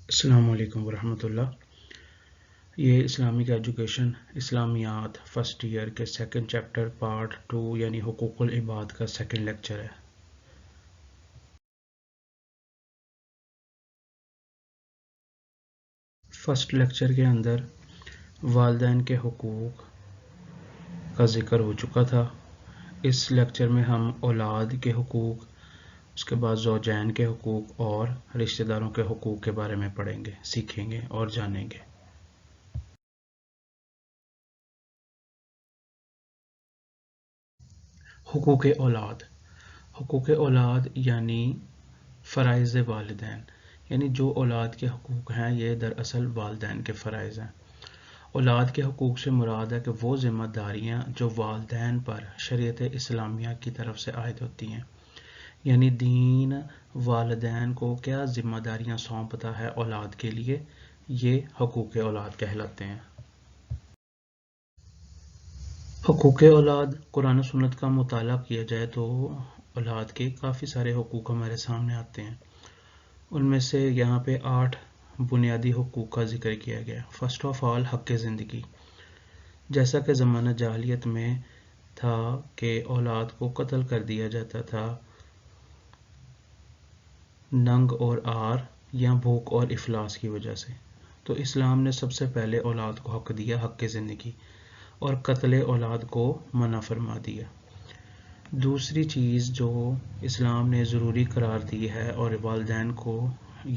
السلام علیکم ورحمۃ اللہ۔ یہ اسلامک ایجوکیشن اسلامیات فرسٹ ایئر کے سیکنڈ چیپٹر پارٹ 2 یعنی حقوق العباد کا سیکنڈ لیکچر ہے۔ فرسٹ لیکچر کے اندر والدین کے حقوق کا ذکر ہو چکا تھا۔ اس لیکچر میں ہم اولاد کے حقوق، اس کے بعد زوجین کے حقوق اور رشتہ داروں کے حقوق کے بارے میں پڑھیں گے، سیکھیں گے اور جانیں گے۔ حقوق اولاد، حقوق اولاد یعنی فرائض والدین، یعنی جو اولاد کے حقوق ہیں یہ دراصل والدین کے فرائض ہیں۔ اولاد کے حقوق سے مراد ہے کہ وہ ذمہ داریاں جو والدین پر شریعت اسلامیہ کی طرف سے عائد ہوتی ہیں، یعنی دین والدین کو کیا ذمہ داریاں سونپتا ہے اولاد کے لیے، یہ حقوق اولاد کہلاتے ہیں۔ حقوق اولاد قرآن و سنت کا مطالعہ کیا جائے تو اولاد کے کافی سارے حقوق ہمارے سامنے آتے ہیں۔ ان میں سے یہاں پہ 8 بنیادی حقوق کا ذکر کیا گیا۔ فرسٹ آف آل حق زندگی، جیسا کہ زمانہ جاہلیت میں تھا کہ اولاد کو قتل کر دیا جاتا تھا ننگ اور آر یا بھوک اور افلاس کی وجہ سے، تو اسلام نے سب سے پہلے اولاد کو حق دیا، حق زندگی، اور قتل اولاد کو منع فرما دیا۔ دوسری چیز جو اسلام نے ضروری قرار دی ہے اور والدین کو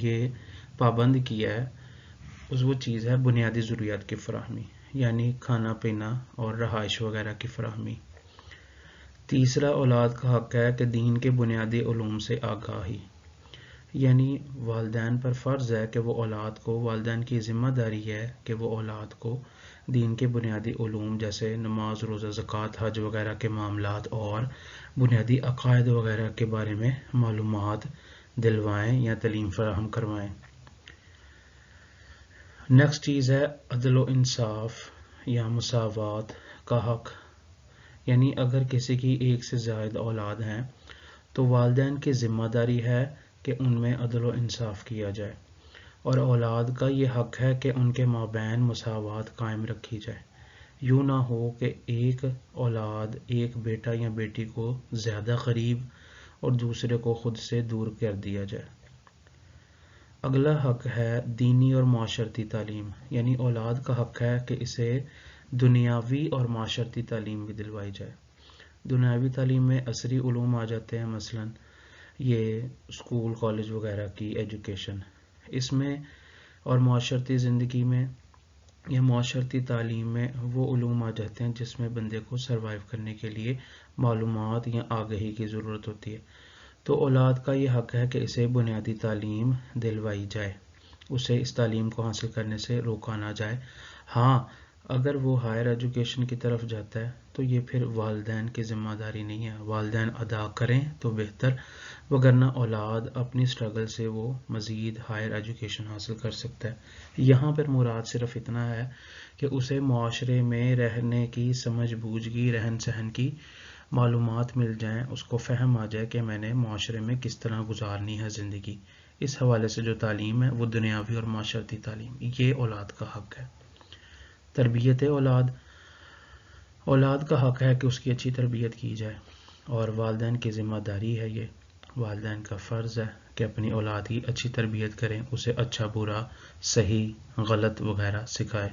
یہ پابند کیا ہے، وہ چیز ہے بنیادی ضروریات کی فراہمی، یعنی کھانا پینا اور رہائش وغیرہ کی فراہمی۔ تیسرا اولاد کا حق ہے کہ دین کے بنیادی علوم سے آگاہی، یعنی والدین پر فرض ہے کہ وہ اولاد کو، والدین کی ذمہ داری ہے کہ وہ اولاد کو دین کے بنیادی علوم جیسے نماز، روزہ، زکوٰۃ، حج وغیرہ کے معاملات اور بنیادی عقائد وغیرہ کے بارے میں معلومات دلوائیں یا تعلیم فراہم کروائیں۔ نیکسٹ چیز ہے عدل و انصاف یا مساوات کا حق، یعنی اگر کسی کی ایک سے زائد اولاد ہیں تو والدین کی ذمہ داری ہے کہ ان میں عدل و انصاف کیا جائے، اور اولاد کا یہ حق ہے کہ ان کے مابین مساوات قائم رکھی جائے۔ یوں نہ ہو کہ ایک اولاد، ایک بیٹا یا بیٹی کو زیادہ قریب اور دوسرے کو خود سے دور کر دیا جائے۔ اگلا حق ہے دینی اور معاشرتی تعلیم، یعنی اولاد کا حق ہے کہ اسے دنیاوی اور معاشرتی تعلیم بھی دلوائی جائے۔ دنیاوی تعلیم میں عصری علوم آ جاتے ہیں، مثلا یہ اسکول، کالج وغیرہ کی ایجوکیشن، اس میں، اور معاشرتی زندگی میں یا معاشرتی تعلیم میں وہ علوم آ جاتے ہیں جس میں بندے کو سروائیو کرنے کے لیے معلومات یا آگہی کی ضرورت ہوتی ہے، تو اولاد کا یہ حق ہے کہ اسے بنیادی تعلیم دلوائی جائے، اسے اس تعلیم کو حاصل کرنے سے روکا نہ جائے۔ ہاں، اگر وہ ہائر ایجوکیشن کی طرف جاتا ہے تو یہ پھر والدین کی ذمہ داری نہیں ہے، والدین ادا کریں تو بہتر، وگرنہ اولاد اپنی سٹرگل سے وہ مزید ہائر ایجوکیشن حاصل کر سکتا ہے۔ یہاں پر مراد صرف اتنا ہے کہ اسے معاشرے میں رہنے کی سمجھ بوجھ کی، رہن سہن کی معلومات مل جائیں، اس کو فہم آ جائے کہ میں نے معاشرے میں کس طرح گزارنی ہے زندگی۔ اس حوالے سے جو تعلیم ہے وہ دنیاوی اور معاشرتی تعلیم، یہ اولاد کا حق ہے۔ تربیت اولاد، اولاد کا حق ہے کہ اس کی اچھی تربیت کی جائے، اور والدین کی ذمہ داری ہے، یہ والدین کا فرض ہے کہ اپنی اولاد کی اچھی تربیت کریں، اسے اچھا برا، صحیح غلط وغیرہ سکھائے۔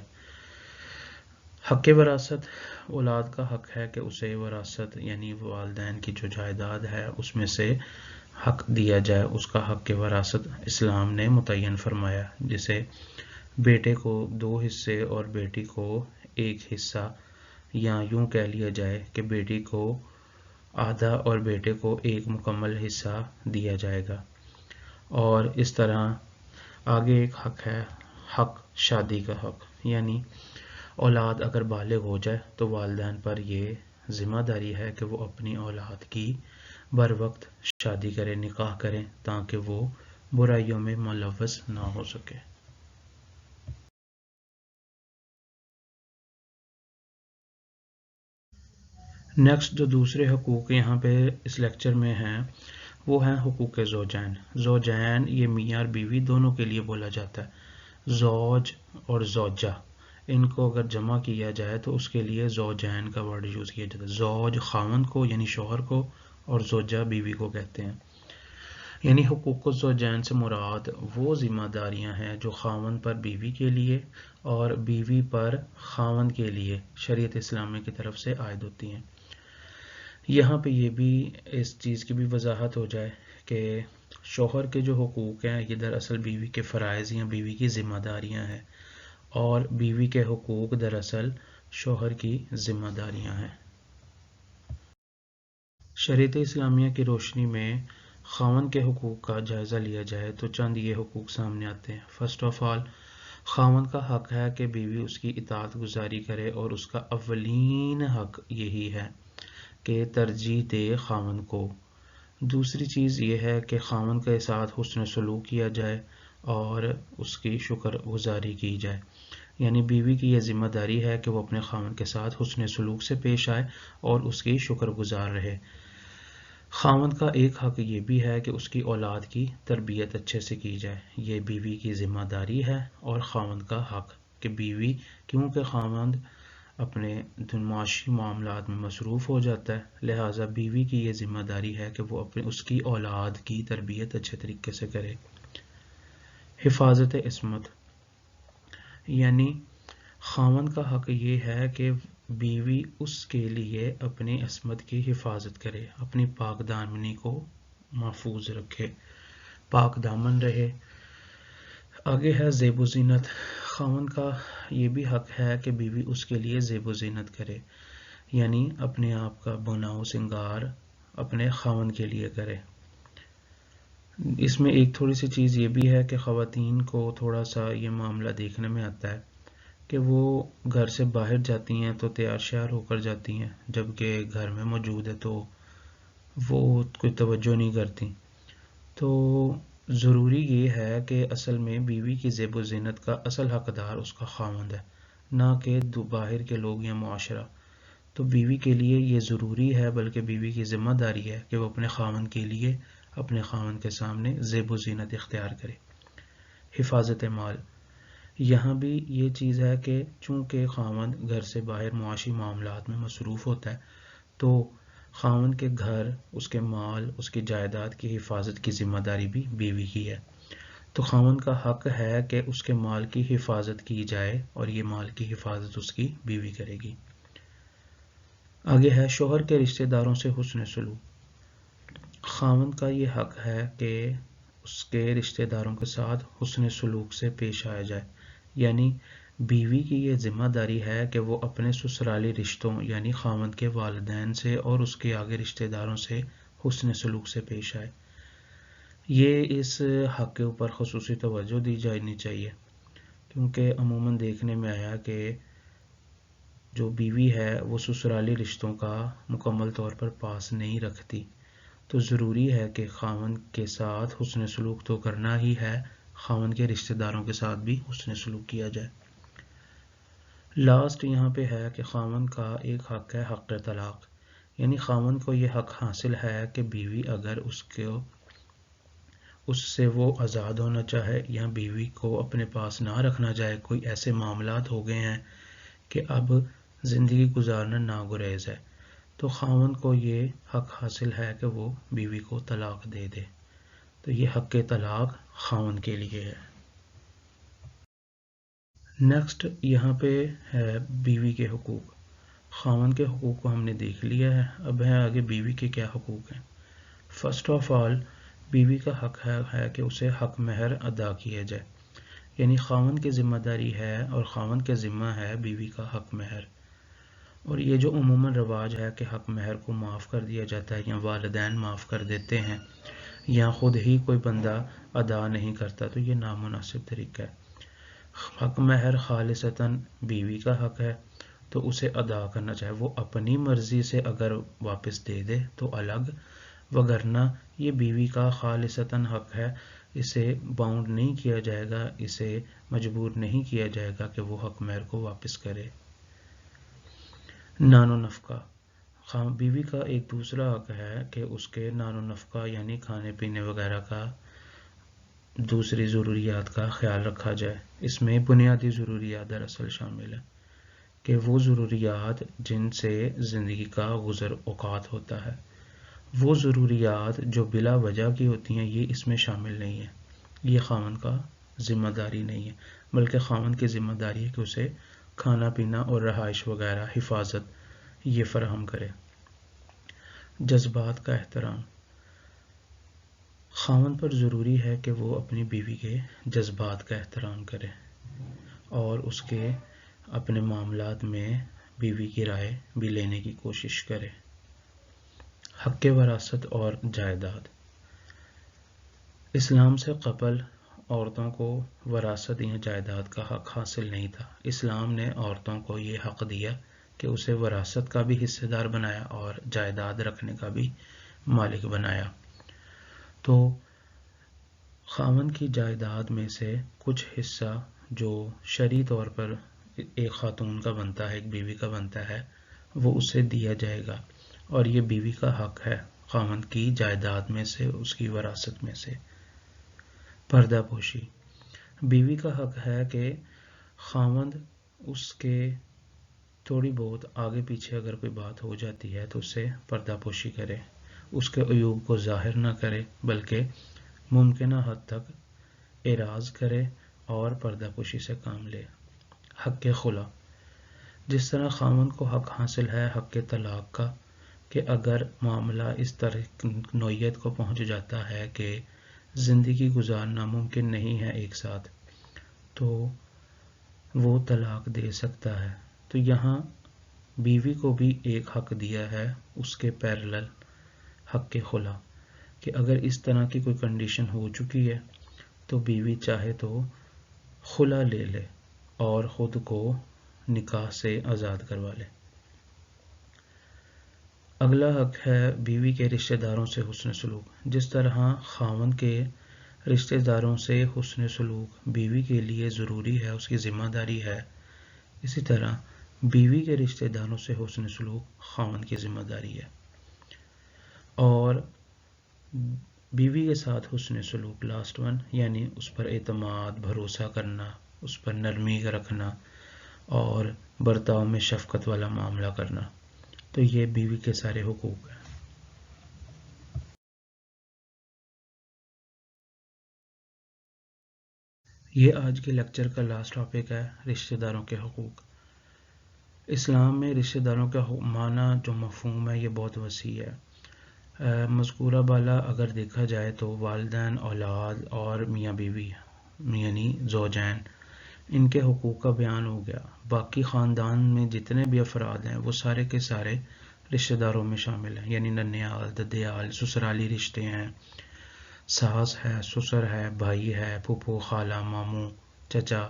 حق وراثت، اولاد کا حق ہے کہ اسے وراثت یعنی والدین کی جو جائیداد ہے اس میں سے حق دیا جائے، اس کا حق وراثت اسلام نے متعین فرمایا، جسے بیٹے کو 2 حصے اور بیٹی کو 1 حصہ، یا یوں کہہ لیا جائے کہ بیٹی کو آدھا اور بیٹے کو 1 مکمل حصہ دیا جائے گا۔ اور اس طرح آگے ایک حق ہے، حق شادی کا حق، یعنی اولاد اگر بالغ ہو جائے تو والدین پر یہ ذمہ داری ہے کہ وہ اپنی اولاد کی بر وقت شادی کریں، نکاح کریں، تاکہ وہ برائیوں میں ملوث نہ ہو سکے۔ نیکسٹ جو دوسرے حقوق یہاں پہ اس لیکچر میں ہیں وہ ہیں حقوق زوجین. زوجین یہ میاں اور بیوی دونوں کے لیے بولا جاتا ہے. زوج اور زوجہ ان کو اگر جمع کیا جائے تو اس کے لیے زوجین کا ورڈ یوز کیا جاتا ہے. زوج خاوند کو یعنی شوہر کو اور زوجہ بیوی کو کہتے ہیں. یعنی حقوق الزوجین سے مراد وہ ذمہ داریاں ہیں جو خاوند پر بیوی کے لیے اور بیوی پر خاوند کے لیے شریعت اسلامی کی طرف سے عائد ہوتی ہیں. یہاں پہ یہ بھی اس چیز کی بھی وضاحت ہو جائے کہ شوہر کے جو حقوق ہیں یہ دراصل بیوی کے فرائض یا بیوی کی ذمہ داریاں ہیں اور بیوی کے حقوق دراصل شوہر کی ذمہ داریاں ہیں. شریعت اسلامیہ کی روشنی میں خاوند کے حقوق کا جائزہ لیا جائے تو چند یہ حقوق سامنے آتے ہیں. فرسٹ آف آل خاوند کا حق ہے کہ بیوی اس کی اطاعت گزاری کرے اور اس کا اولین حق یہی ہے کہ ترجیح دے خاوند کو. دوسری چیز یہ ہے کہ خاوند کے ساتھ حسن سلوک کیا جائے اور اس کی شکر گزاری کی جائے. یعنی بیوی کی یہ ذمہ داری ہے کہ وہ اپنے خاوند کے ساتھ حسن سلوک سے پیش آئے اور اس کی شکر گزار رہے. خاوند کا ایک حق یہ بھی ہے کہ اس کی اولاد کی تربیت اچھے سے کی جائے. یہ بیوی کی ذمہ داری ہے. اور خاوند کا حق کہ بیوی کیونکہ خاوند اپنے معاشی معاملات میں مصروف ہو جاتا ہے لہٰذا بیوی کی یہ ذمہ داری ہے کہ وہ اس کی اولاد کی تربیت اچھے طریقے سے کرے. حفاظت عصمت یعنی خاوند کا حق یہ ہے کہ بیوی اس کے لیے اپنی عصمت کی حفاظت کرے، اپنی پاک دامنی کو محفوظ رکھے، پاک دامن رہے. آگے ہے زیب و زینت. خاوند کا یہ بھی حق ہے کہ بیوی اس کے لیے زیب و زینت کرے، یعنی اپنے آپ کا بناؤ سنگار اپنے خاوند کے لیے کرے. اس میں ایک تھوڑی سی چیز یہ بھی ہے کہ خواتین کو تھوڑا سا یہ معاملہ دیکھنے میں آتا ہے کہ وہ گھر سے باہر جاتی ہیں تو تیار شیار ہو کر جاتی ہیں جبکہ گھر میں موجود ہے تو وہ کوئی توجہ نہیں کرتی. تو ضروری یہ ہے کہ اصل میں بیوی کی زیب و زینت کا اصل حقدار اس کا خاوند ہے نہ کہ باہر کے لوگ یا معاشرہ. تو بیوی کے لیے یہ ضروری ہے بلکہ بیوی کی ذمہ داری ہے کہ وہ اپنے خاوند کے لیے اپنے خاوند کے سامنے زیب و زینت اختیار کرے. حفاظت مال. یہاں بھی یہ چیز ہے کہ چونکہ خاوند گھر سے باہر معاشی معاملات میں مصروف ہوتا ہے تو خاوند کے گھر، اس کے مال، اس کی جائیداد کی حفاظت کی ذمہ داری بھی بیوی کی ہے. تو خاوند کا حق ہے کہ اس کے مال کی حفاظت کی جائے اور یہ مال کی حفاظت اس کی بیوی کرے گی. آگے ہے شوہر کے رشتہ داروں سے حسن سلوک. خاوند کا یہ حق ہے کہ اس کے رشتہ داروں کے ساتھ حسن سلوک سے پیش آیا جائے. یعنی بیوی کی یہ ذمہ داری ہے کہ وہ اپنے سسرالی رشتوں یعنی خاوند کے والدین سے اور اس کے آگے رشتہ داروں سے حسن سلوک سے پیش آئے. یہ اس حق کے اوپر خصوصی توجہ دی جانی چاہیے کیونکہ عموماً دیکھنے میں آیا کہ جو بیوی ہے وہ سسرالی رشتوں کا مکمل طور پر پاس نہیں رکھتی. تو ضروری ہے کہ خاوند کے ساتھ حسن سلوک تو کرنا ہی ہے، خاوند کے رشتہ داروں کے ساتھ بھی حسن سلوک کیا جائے. لاسٹ یہاں پہ ہے کہ خاوند کا ایک حق ہے حق طلاق. یعنی خاوند کو یہ حق حاصل ہے کہ بیوی اگر اس سے وہ آزاد ہونا چاہے یا بیوی کو اپنے پاس نہ رکھنا چاہے، کوئی ایسے معاملات ہو گئے ہیں کہ اب زندگی گزارنا ناگزیر ہے، تو خاوند کو یہ حق حاصل ہے کہ وہ بیوی کو طلاق دے دے. تو یہ حق طلاق خاوند کے لیے ہے. نیکسٹ یہاں پہ ہے بیوی کے حقوق. خاوند کے حقوق کو ہم نے دیکھ لیا ہے، اب ہے آگے بیوی کے کیا حقوق ہیں. فرسٹ آف آل بیوی کا حق ہے کہ اسے حق مہر ادا کیا جائے. یعنی خاوند کی ذمہ داری ہے اور خاوند کے ذمہ ہے بیوی کا حق مہر. اور یہ جو عموماً رواج ہے کہ حق مہر کو معاف کر دیا جاتا ہے یا والدین معاف کر دیتے ہیں یا خود ہی کوئی بندہ ادا نہیں کرتا، تو یہ نامناسب طریقہ ہے. حق مہر خالصتاً بیوی کا حق ہے تو اسے ادا کرنا چاہے. وہ اپنی مرضی سے اگر واپس دے دے تو الگ، وگرنہ یہ بیوی کا خالصتاً حق ہے، اسے باؤنڈ نہیں کیا جائے گا، اسے مجبور نہیں کیا جائے گا کہ وہ حق مہر کو واپس کرے. نان و نفقہ. بیوی کا ایک دوسرا حق ہے کہ اس کے نان و نفقہ یعنی کھانے پینے وغیرہ کا دوسری ضروریات کا خیال رکھا جائے۔ اس میں بنیادی ضروریات دراصل شامل ہیں کہ وہ ضروریات جن سے زندگی کا گزر اوقات ہوتا ہے، وہ ضروریات جو بلا وجہ کی ہوتی ہیں یہ اس میں شامل نہیں ہیں۔ یہ خاوند کا ذمہ داری نہیں ہے، بلکہ خاوند کی ذمہ داری ہے کہ اسے کھانا پینا اور رہائش وغیرہ حفاظت یہ فراہم کرے۔ جذبات کا احترام، خاوند پر ضروری ہے کہ وہ اپنی بیوی کے جذبات کا احترام کرے اور اس کے اپنے معاملات میں بیوی کی رائے بھی لینے کی کوشش کرے۔ حق وراثت اور جائیداد، اسلام سے قبل عورتوں کو وراثت یا جائیداد کا حق حاصل نہیں تھا۔ اسلام نے عورتوں کو یہ حق دیا کہ اسے وراثت کا بھی حصے دار بنایا اور جائیداد رکھنے کا بھی مالک بنایا۔ تو خاوند کی جائیداد میں سے کچھ حصہ جو شرعی طور پر ایک خاتون کا بنتا ہے، ایک بیوی کا بنتا ہے، وہ اسے دیا جائے گا، اور یہ بیوی کا حق ہے خاوند کی جائیداد میں سے، اس کی وراثت میں سے۔ پردہ پوشی، بیوی کا حق ہے کہ خاوند اس کے تھوڑی بہت آگے پیچھے اگر کوئی بات ہو جاتی ہے تو اسے پردہ پوشی کرے، اس کے عیوب کو ظاہر نہ کرے بلکہ ممکنہ حد تک اعراض کرے اور پردہ پوشی سے کام لے۔ حق خلا، جس طرح خاوند کو حق حاصل ہے حق طلاق کا، کہ اگر معاملہ اس طرح نوعیت کو پہنچ جاتا ہے کہ زندگی گزارنا ممکن نہیں ہے ایک ساتھ، تو وہ طلاق دے سکتا ہے۔ تو یہاں بیوی کو بھی ایک حق دیا ہے اس کے پیرلل، حق خلا، کہ اگر اس طرح کی کوئی کنڈیشن ہو چکی ہے تو بیوی چاہے تو خلا لے لے اور خود کو نکاح سے آزاد کروا لے۔ اگلا حق ہے بیوی کے رشتہ داروں سے حسن سلوک، جس طرح خاوند کے رشتہ داروں سے حسن سلوک بیوی کے لیے ضروری ہے، اس کی ذمہ داری ہے، اسی طرح بیوی کے رشتہ داروں سے حسن سلوک خاوند کی ذمہ داری ہے۔ اور بیوی کے ساتھ حسن سلوک لاسٹ ون، یعنی اس پر اعتماد، بھروسہ کرنا، اس پر نرمی رکھنا اور برتاؤ میں شفقت والا معاملہ کرنا، تو یہ بیوی کے سارے حقوق ہیں۔ یہ آج کے لیکچر کا لاسٹ ٹاپک ہے، رشتہ داروں کے حقوق۔ اسلام میں رشتہ داروں کا معنی جو مفہوم ہے یہ بہت وسیع ہے۔ مذکورہ بالا اگر دیکھا جائے تو والدین، اولاد اور میاں بیوی یعنی زوجین، ان کے حقوق کا بیان ہو گیا۔ باقی خاندان میں جتنے بھی افراد ہیں وہ سارے کے سارے رشتہ داروں میں شامل ہیں، یعنی ننیال، ددیال، سسرالی رشتے ہیں، ساس ہے، سسر ہے، بھائی ہے، پھوپھو، خالہ، ماموں، چچا،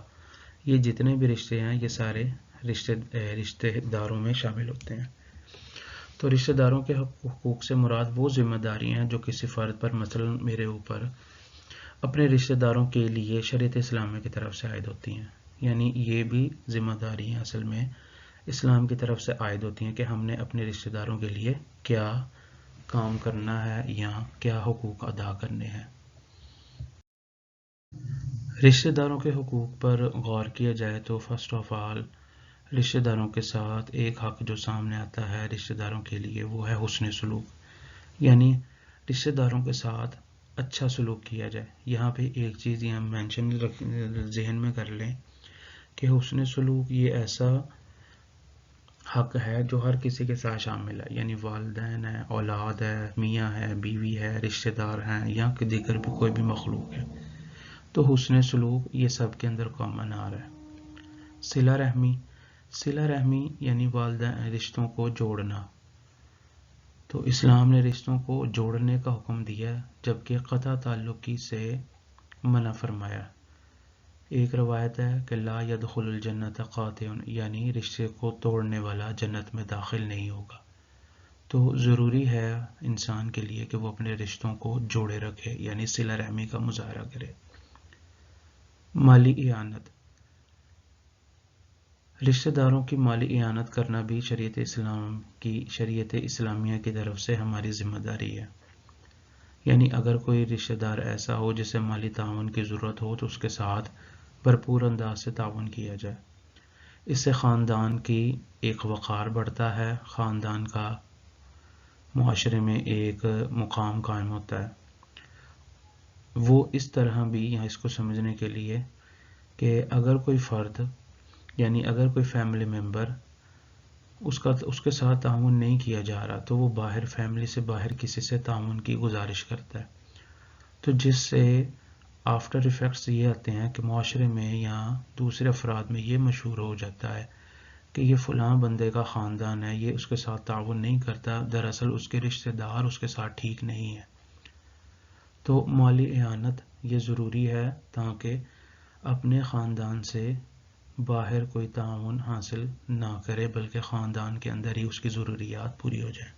یہ جتنے بھی رشتے ہیں یہ سارے رشتہ داروں میں شامل ہوتے ہیں۔ تو رشتہ داروں کے حقوق سے مراد وہ ذمہ داری ہیں جو کسی فرد پر، مثلا میرے اوپر، اپنے رشتہ داروں کے لیے شریعت اسلامیہ کی طرف سے عائد ہوتی ہیں۔ یعنی یہ بھی ذمہ داری ہیں اصل میں اسلام کی طرف سے عائد ہوتی ہیں کہ ہم نے اپنے رشتہ داروں کے لیے کیا کام کرنا ہے یا کیا حقوق ادا کرنے ہیں۔ رشتہ داروں کے حقوق پر غور کیا جائے تو فرسٹ آف آل رشتہ داروں کے ساتھ ایک حق جو سامنے آتا ہے رشتہ داروں کے لیے وہ ہے حسن سلوک، یعنی رشتہ داروں کے ساتھ اچھا سلوک کیا جائے۔ یہاں پہ ایک چیز یہ مینشن ذہن میں کر لیں کہ حسن سلوک یہ ایسا حق ہے جو ہر کسی کے ساتھ شامل ہے، یعنی والدین ہے، اولاد ہے، میاں ہے، بیوی ہے، رشتہ دار ہیں یا کہ دیگر بھی کوئی بھی مخلوق ہے، تو حسن سلوک یہ سب کے اندر کامن آ رہا ہے۔ صلہ رحمی، صلہ رحمی یعنی والدین رشتوں کو جوڑنا، تو اسلام نے رشتوں کو جوڑنے کا حکم دیا جبکہ قطع تعلقی سے منع فرمایا۔ ایک روایت ہے کہ لا يدخل الجنت قاطع، یعنی رشتے کو توڑنے والا جنت میں داخل نہیں ہوگا۔ تو ضروری ہے انسان کے لیے کہ وہ اپنے رشتوں کو جوڑے رکھے، یعنی صلہ رحمی کا مظاہرہ کرے۔ مالی اعانت، رشتہ داروں کی مالی اعانت کرنا بھی شریعت اسلامیہ کی طرف سے ہماری ذمہ داری ہے. یعنی اگر کوئی رشتہ دار ایسا ہو جسے مالی تعاون کی ضرورت ہو تو اس کے ساتھ بھرپور انداز سے تعاون کیا جائے. اس سے خاندان کی ایک وقار بڑھتا ہے، خاندان کا معاشرے میں ایک مقام قائم ہوتا ہے. وہ اس طرح بھی یہاں اس کو سمجھنے کے لیے کہ اگر کوئی فرد یعنی اگر کوئی فیملی ممبر اس کے ساتھ تعاون نہیں کیا جا رہا تو وہ فیملی سے باہر کسی سے تعاون کی گزارش کرتا ہے، تو جس سے آفٹر ایفیکٹس یہ آتے ہیں کہ معاشرے میں یا دوسرے افراد میں یہ مشہور ہو جاتا ہے کہ یہ فلاں بندے کا خاندان ہے، یہ اس کے ساتھ تعاون نہیں کرتا، دراصل اس کے رشتہ دار اس کے ساتھ ٹھیک نہیں ہے. تو مالی اعانت یہ ضروری ہے تاکہ اپنے خاندان سے باہر کوئی تعاون حاصل نہ کرے بلکہ خاندان کے اندر ہی اس کی ضروریات پوری ہو جائیں.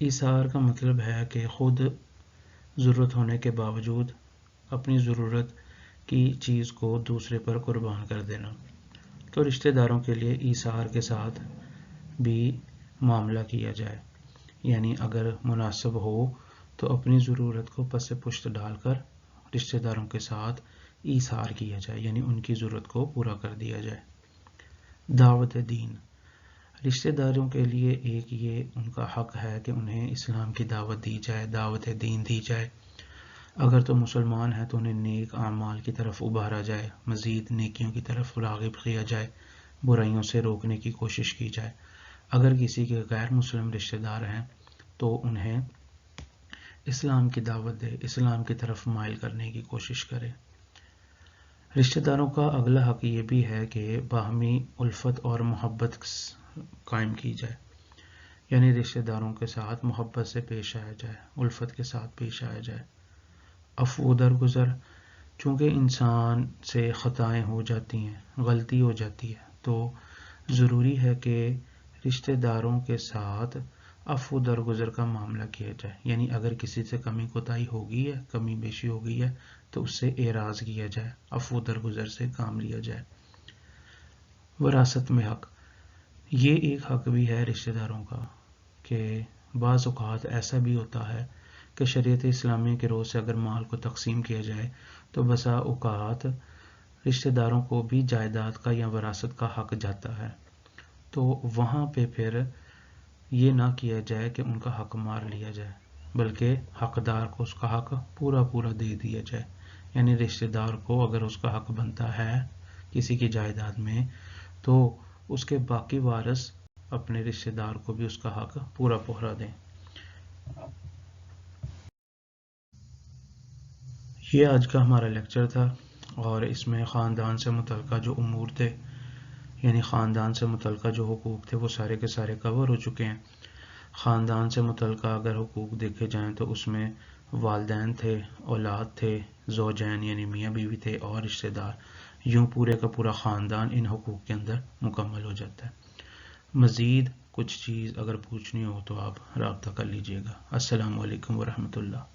ایثار کا مطلب ہے کہ خود ضرورت ہونے کے باوجود اپنی ضرورت کی چیز کو دوسرے پر قربان کر دینا. تو رشتہ داروں کے لیے ایثار کے ساتھ بھی معاملہ کیا جائے، یعنی اگر مناسب ہو تو اپنی ضرورت کو پس پشت ڈال کر رشتہ داروں کے ساتھ ایثار کیا جائے، یعنی ان کی ضرورت کو پورا کر دیا جائے. دعوت دین، رشتہ داروں کے لیے ایک یہ ان کا حق ہے کہ انہیں اسلام کی دعوت دی جائے، دعوت دین دی جائے. اگر تو مسلمان ہیں تو انہیں نیک اعمال کی طرف ابھارا جائے، مزید نیکیوں کی طرف راغب کیا جائے، برائیوں سے روکنے کی کوشش کی جائے. اگر کسی کے غیر مسلم رشتہ دار ہیں تو انہیں اسلام کی دعوت دے، اسلام کی طرف مائل کرنے کی کوشش کرے. رشتہ داروں کا اگلا حق یہ بھی ہے کہ باہمی الفت اور محبت قائم کی جائے، یعنی رشتہ داروں کے ساتھ محبت سے پیش آیا جائے، الفت کے ساتھ پیش آیا جائے. عفو درگزر، چونکہ انسان سے خطائیں ہو جاتی ہیں، غلطی ہو جاتی ہے، تو ضروری ہے کہ رشتہ داروں کے ساتھ عفو درگزر کا معاملہ کیا جائے. یعنی اگر کسی سے کمی کوتاہی ہو گئی ہے، کمی بیشی ہو گئی ہے تو اس سے اعراض کیا جائے، عفو درگزر سے کام لیا جائے. وراثت میں حق، یہ ایک حق بھی ہے رشتہ داروں کا کہ بعض اوقات ایسا بھی ہوتا ہے کہ شریعت اسلامی کے روح سے اگر مال کو تقسیم کیا جائے تو بسا اوقات رشتہ داروں کو بھی جائیداد کا یا وراثت کا حق جاتا ہے. تو وہاں پہ پھر یہ نہ کیا جائے کہ ان کا حق مار لیا جائے، بلکہ حقدار کو اس کا حق پورا دے دیا جائے. یعنی رشتہ دار کو اگر اس کا حق بنتا ہے کسی کی جائیداد میں تو اس کے باقی وارث اپنے رشتہ دار کو بھی اس کا حق پورا دیں. یہ آج کا ہمارا لیکچر تھا اور اس میں خاندان سے متعلقہ جو امور تھے، یعنی خاندان سے متعلقہ جو حقوق تھے وہ سارے کے سارے کور ہو چکے ہیں. خاندان سے متعلقہ اگر حقوق دیکھے جائیں تو اس میں والدین تھے، اولاد تھے، زوجین یعنی میاں بیوی تھے اور رشتہ دار، یوں پورے کا پورا خاندان ان حقوق کے اندر مکمل ہو جاتا ہے. مزید کچھ چیز اگر پوچھنی ہو تو آپ رابطہ کر لیجئے گا. السلام علیکم ورحمۃ اللہ.